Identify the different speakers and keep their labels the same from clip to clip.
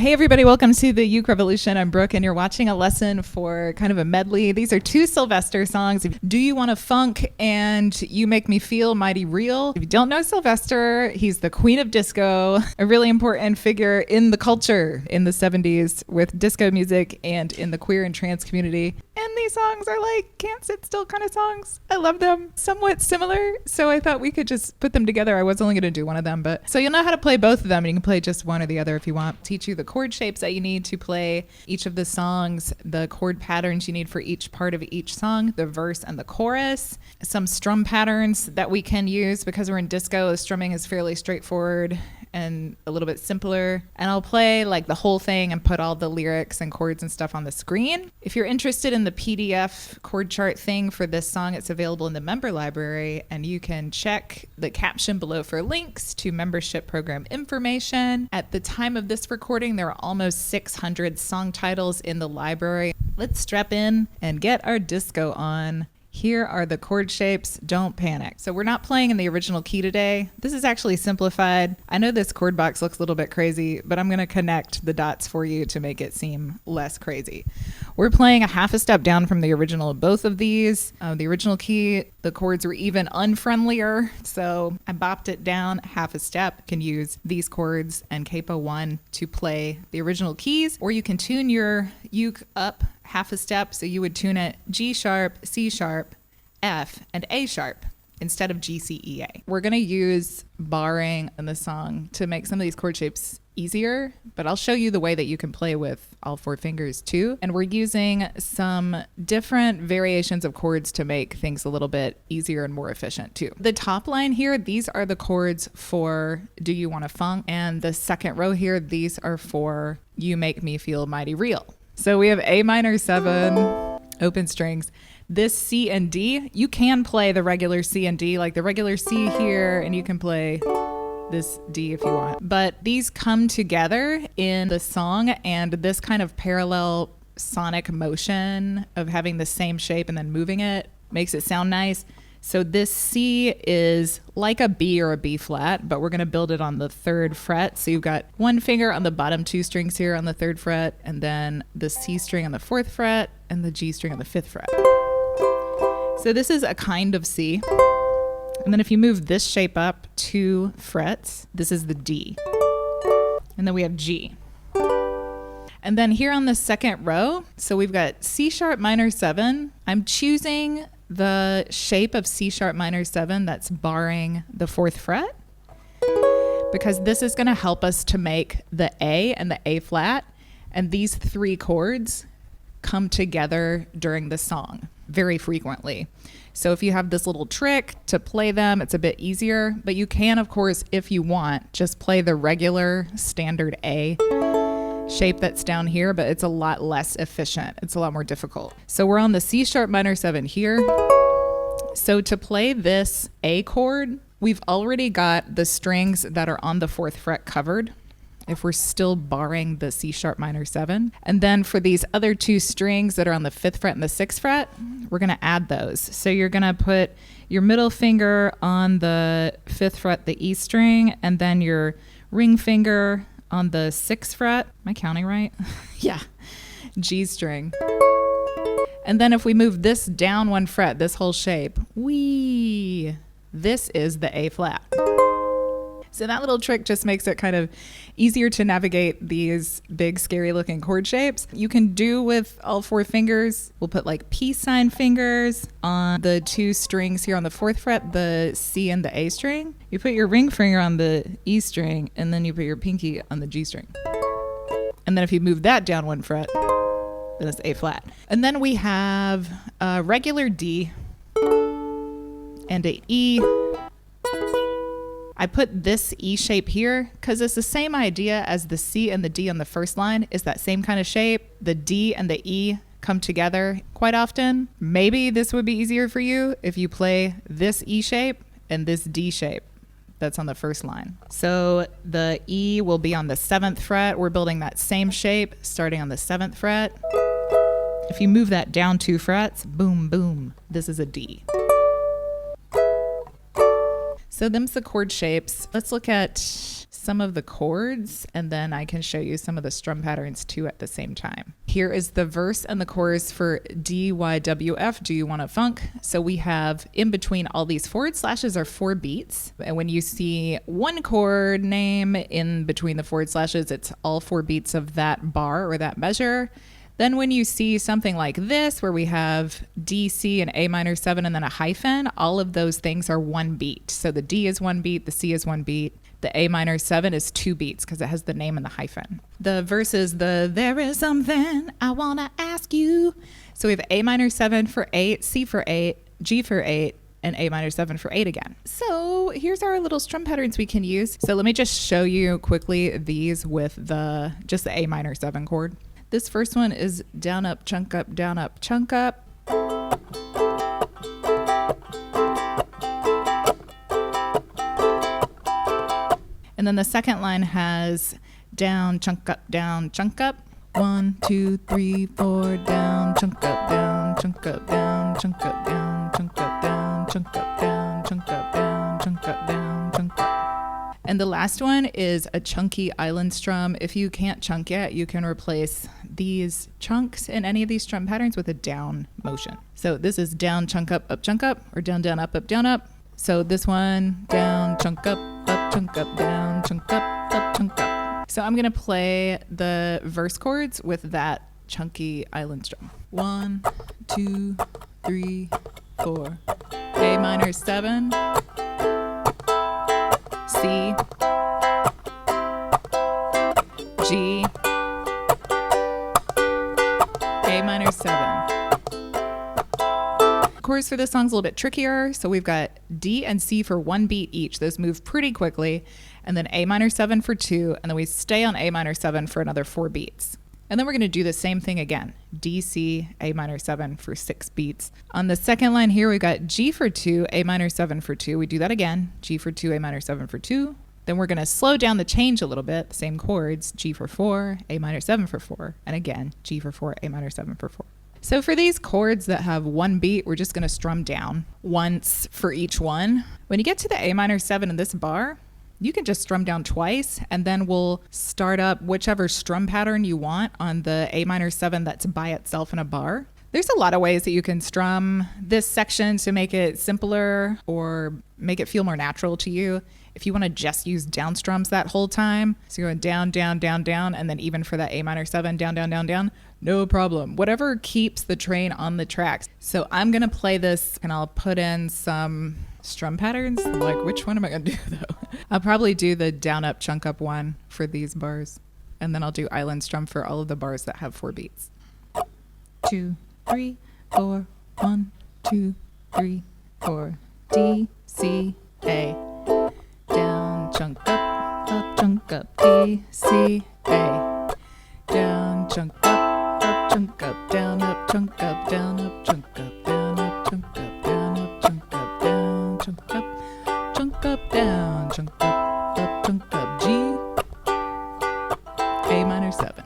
Speaker 1: Hey everybody, welcome to the Uke Revolution. I'm Brooke and you're watching a lesson for kind of a medley. These are two Sylvester songs. Do You Want to Funk and You Make Me Feel Mighty Real. If you don't know Sylvester, he's the queen of disco, a really important figure in the culture in the 70s with disco music and in the queer and trans community. And these songs are like can't sit still kind of songs. I love them. Somewhat similar, so I thought we could just put them together. I was only going to do one of them, but so you'll know how to play both of them and you can play just one or the other if you want. Teach you the chord shapes that you need to play each of the songs, the chord patterns you need for each part of each song, the verse and the chorus, some strum patterns that we can use because we're in disco. The strumming is fairly straightforward and a little bit simpler. And I'll play like the whole thing and put all the lyrics and chords and stuff on the screen. If you're interested in the PDF chord chart thing for this song, it's available in the member library and you can check the caption below for links to membership program information. At the time of this recording, there are almost 600 song titles in the library. Let's strap in and get our disco on. Here are the chord shapes. Don't panic. So we're not playing in the original key today. This is actually simplified. I know this chord box looks a little bit crazy, but I'm going to connect the dots for you to make it seem less crazy. We're playing a half a step down from the original of both of these. The original key, the chords were even unfriendlier, so I bopped it down half a step. You can use these chords and capo 1 to play the original keys, or you can tune your uke up half a step, so you would tune it G sharp, C sharp, F, and A sharp instead of G, C, E, A. We're going to use barring in the song to make some of these chord shapes easier, but I'll show you the way that you can play with all 4 fingers too. And we're using some different variations of chords to make things a little bit easier and more efficient too. The top line here, these are the chords for Do You Want to Funk? And the second row here, these are for You Make Me Feel Mighty Real. So we have A minor 7, open strings. This C and D, you can play the regular C and D, like the regular C here, and you can play this D if you want. But these come together in the song, and this kind of parallel sonic motion of having the same shape and then moving it makes it sound nice. So this C is like a B or a B flat, but we're going to build it on the 3rd fret. So you've got one finger on the bottom 2 strings here on the 3rd fret, and then the C string on the 4th fret, and the G string on the 5th fret. So this is a kind of C. And then if you move this shape up 2 frets, this is the D. And then we have G. And then here on the second row, so we've got C sharp minor 7. I'm choosing the shape of C sharp minor 7 that's barring the 4th fret, because this is going to help us to make the A and the A flat, and these 3 chords come together during the song very frequently. So if you have this little trick to play them, it's a bit easier, but you can, of course, if you want, just play the regular standard A shape that's down here, but it's a lot less efficient. It's a lot more difficult. So we're on the C sharp minor 7 here. So to play this A chord, we've already got the strings that are on the 4th fret covered, if we're still barring the C sharp minor 7. And then for these other 2 strings that are on the 5th fret and the 6th fret, we're going to add those. So you're going to put your middle finger on the 5th fret, the E string, and then your ring finger on the 6th fret. Am I counting right? Yeah. G string. And then if we move this down 1 fret, this whole shape, this is the A flat. So that little trick just makes it kind of easier to navigate these big, scary looking chord shapes. You can do with all 4 fingers. We'll put like peace sign fingers on the 2 strings here on the 4th fret, the C and the A string. You put your ring finger on the E string, and then you put your pinky on the G string. And then if you move that down 1 fret, then it's A flat. And then we have a regular D and a E. I put this E shape here because it's the same idea as the C and the D on the first line. It's that same kind of shape. The D and the E come together quite often. Maybe this would be easier for you if you play this E shape and this D shape that's on the first line. So the E will be on the 7th fret. We're building that same shape starting on the 7th fret. If you move that down 2 frets, boom, boom, this is a D. So them's the chord shapes. Let's look at some of the chords, and then I can show you some of the strum patterns too at the same time. Here is the verse and the chorus for DYWF, Do You Want to Funk? So we have in between all these forward slashes are 4 beats. And when you see one chord name in between the forward slashes, it's all 4 beats of that bar or that measure. Then when you see something like this, where we have D, C, and A minor 7, and then a hyphen, all of those things are 1 beat. So the D is 1 beat, the C is 1 beat, the A minor 7 is 2 beats because it has the name and the hyphen. The verse is there is something I want to ask you. So we have A minor 7 for 8, C for 8, G for 8, and A minor 7 for 8 again. So here's our little strum patterns we can use. So let me just show you quickly these with just the A minor 7 chord. This first one is down, up, chunk up, down, up, chunk up. And then the second line has down, chunk up, down, chunk up. 1, 2, 3, 4, down, chunk up, down, chunk up, down, chunk up, down, chunk up, down, chunk up, down, chunk up, down, chunk up, down, chunk up. And the last one is a chunky island strum. If you can't chunk yet, you can replace these chunks in any of these strum patterns with a down motion. So this is down, chunk up, or down, down, up, down, up. So this one, down, chunk up, down, chunk up, chunk up. So I'm gonna play the verse chords with that chunky island strum. 1, 2, 3, 4. A minor 7. C, G, A minor 7. Chords for this song's a little bit trickier. So we've got D and C for 1 beat each. Those move pretty quickly. And then A minor 7 for 2. And then we stay on A minor 7 for another 4 beats. And then we're going to do the same thing again. D, C, A minor 7 for 6 beats. On the second line here, we've got G for 2, A minor 7 for 2. We do that again. G for 2, A minor 7 for 2. Then we're going to slow down the change a little bit. Same chords, G for 4, A minor 7 for 4. And again, G for 4, A minor 7 for 4. So for these chords that have 1 beat, we're just going to strum down once for each one. When you get to the A minor 7 in this bar, you can just strum down twice, and then we'll start up whichever strum pattern you want on the A minor 7 that's by itself in a bar. There's a lot of ways that you can strum this section to make it simpler or make it feel more natural to you. If you want to just use down strums that whole time, so you're going down, down, down, down, and then even for that A minor 7, down, down, down, down, no problem. Whatever keeps the train on the tracks. So I'm going to play this, and I'll put in some strum patterns. Like, which one am I going to do, though? I'll probably do the down, up, chunk up one for these bars, and then I'll do island strum for all of the bars that have 4 beats. 2, 3, 4, 1, 2, 3, 4. D, C, A. Down, chunk up, chunk up, D, C, A. Down, chunk up, chunk up, down, up, chunk up, down, up, chunk up, down, up, chunk up, down, up, chunk up, down, chunk up, chunk up, down, chunk up, chunk up, G, A minor 7.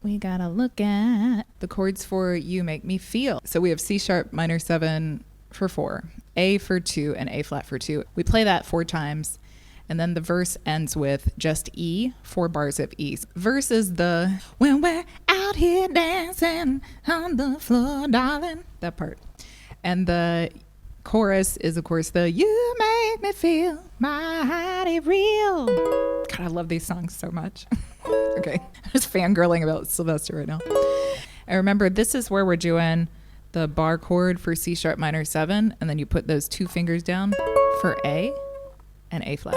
Speaker 1: We gotta look at the chords for You Make Me Feel. So we have C sharp minor 7 for 4, A for 2, and A flat for 2. We play that 4 times, and then the verse ends with just E, 4 bars of E. Verse is the when we're out here dancing on the floor, darling, that part. And the chorus is, of course, the You Make Me Feel Mighty Real. God, I love these songs so much. Okay, I'm just fangirling about Sylvester right now. And remember, this is where we're doing the bar chord for C sharp minor 7, and then you put those 2 fingers down for A and A flat.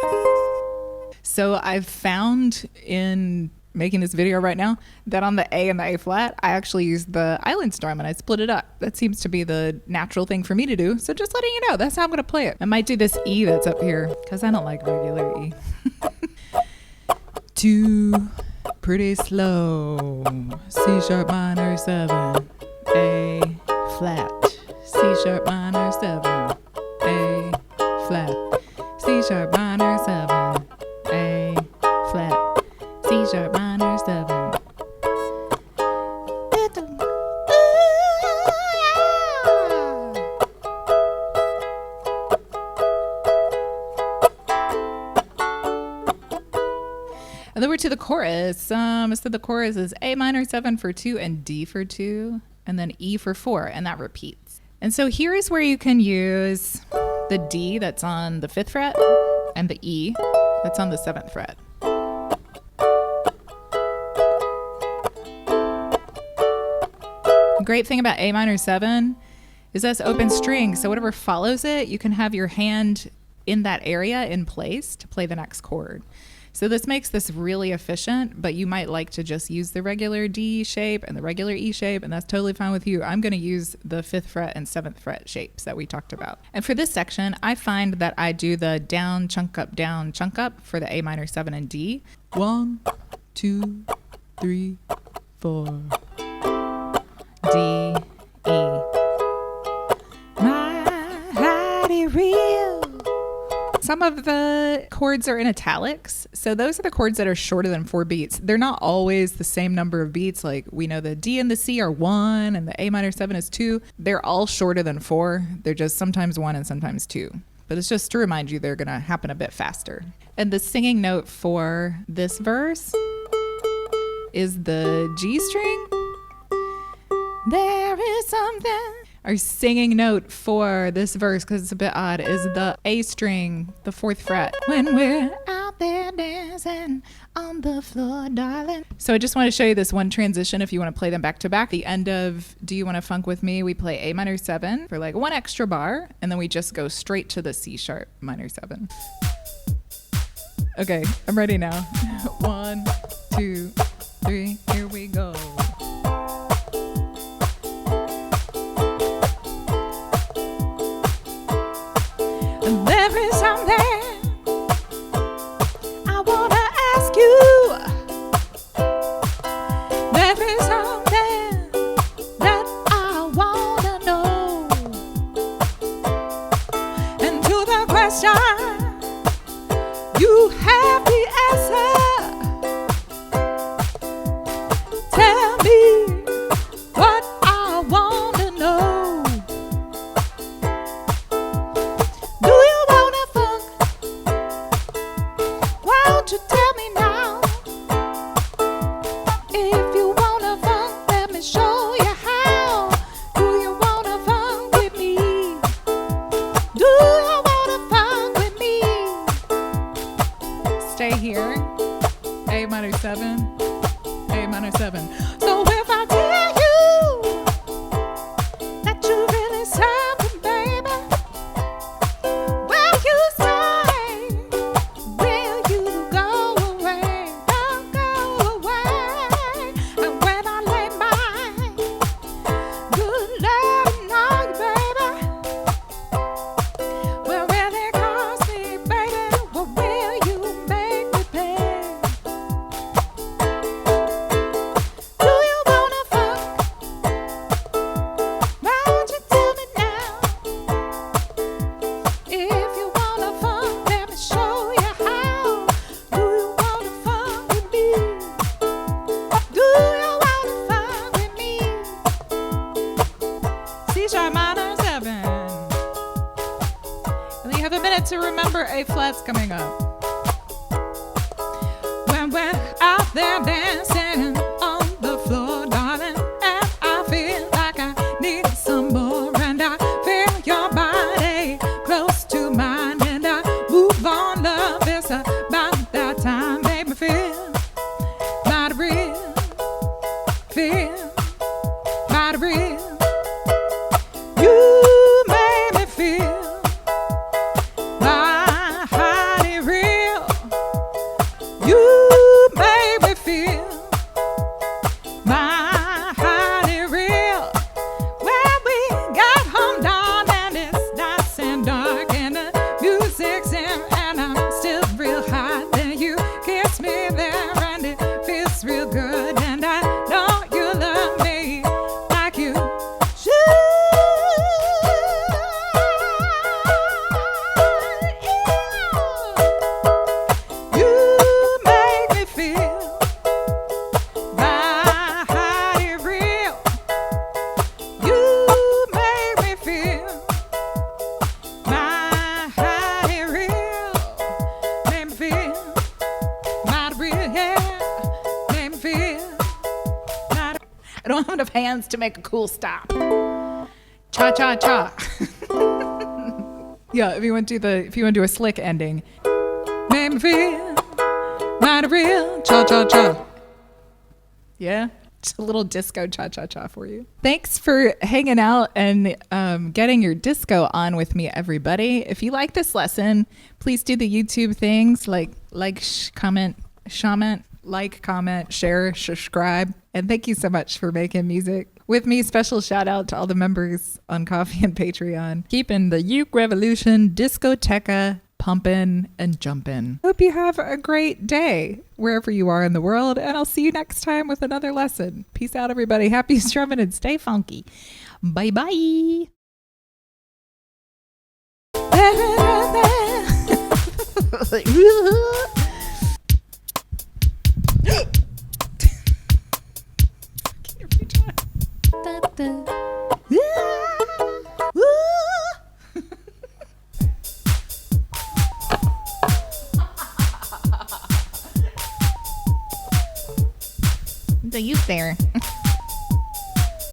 Speaker 1: So I've found in making this video right now that on the A and the A flat, I actually use the island strum and I split it up. That seems to be the natural thing for me to do. So just letting you know, that's how I'm going to play it. I might do this E that's up here because I don't like regular E. 2, pretty slow, C sharp minor 7, A flat, C sharp minor 7, A flat, C sharp minor 7, A flat, C sharp minor 7. to the chorus. So the chorus is A minor 7 for 2 and D for 2, and then E for 4, and that repeats. And so here is where you can use the D that's on the 5th fret and the E that's on the 7th fret. The great thing about A minor 7 is that's open string, so whatever follows it, you can have your hand in that area in place to play the next chord. So this makes this really efficient, but you might like to just use the regular D shape and the regular E shape, and that's totally fine with you. I'm going to use the 5th fret and 7th fret shapes that we talked about. And for this section, I find that I do the down, chunk up for the A minor 7 and D. 1, 2, 3, 4. D, E. My mighty real. Some of the chords are in italics. So those are the chords that are shorter than 4 beats. They're not always the same number of beats. Like we know the D and the C are 1 and the A minor 7 is 2. They're all shorter than 4. They're just sometimes 1 and sometimes 2. But it's just to remind you they're going to happen a bit faster. And the singing note for this verse is the G string. There is something. Our singing note for this verse, because it's a bit odd, is the A string, the 4th fret. When we're out there dancing on the floor, darling. So I just want to show you this one transition if you want to play them back to back. The end of Do You Want to Funk With Me, we play A minor 7 for like 1 extra bar, and then we just go straight to the C sharp minor 7. Okay, I'm ready now. 1, 2, 3, here we go. There is something I want to ask you. There is something that I want to know. And to the question, you have the answer. Tell me what I want to know. You tell me now. If you wanna funk, let me show you how. Do you wanna funk with me? Do you wanna funk with me? Stay here. A minor 7, A minor 7. So if I tell you that you really something, baby, will you say? Will you go away? Don't go away. And when I lay my good love on you, baby, well, will it cost me, baby? What will you make me pay? Do you wanna fuck? Won't you tell me now? If you wanna funk, let me show you how. Do you wanna funk with me? Do you wanna funk with me? C sharp minor 7. And then you have a minute to remember A flats coming up. When we're out there dancing on the floor, darling, and I feel like I need some more, and I feel your body close to mine, and I move on, love. It's about that time, make me feel mighty real, feel mighty real. You made me feel mighty real. You made me feel mighty real. When we got home, down and it's nice and dark, and the music's in, and I'm still real hot. Then you kiss me there, and it feels real good, and I know you love me like you should. You make me feel mighty real. You make me feel mighty real. Make me feel mighty real, yeah. I don't have enough hands to make a cool stop. Cha cha cha. Yeah, if you want to do a slick ending. Make me feel mighty real. Cha cha cha. Yeah. Just a little disco cha-cha-cha for you. Thanks for hanging out and getting your disco on with me, everybody. If you like this lesson, please do the YouTube things like comment, share, subscribe. And thank you so much for making music with me. Special shout out to all the members on Ko-fi and Patreon. Keeping the Uke Revolution discoteca pumping and jumping. Hope you have a great day wherever you are in the world, and I'll see you next time with another lesson. Peace out, everybody. Happy strumming and stay funky. Bye bye. The youth there.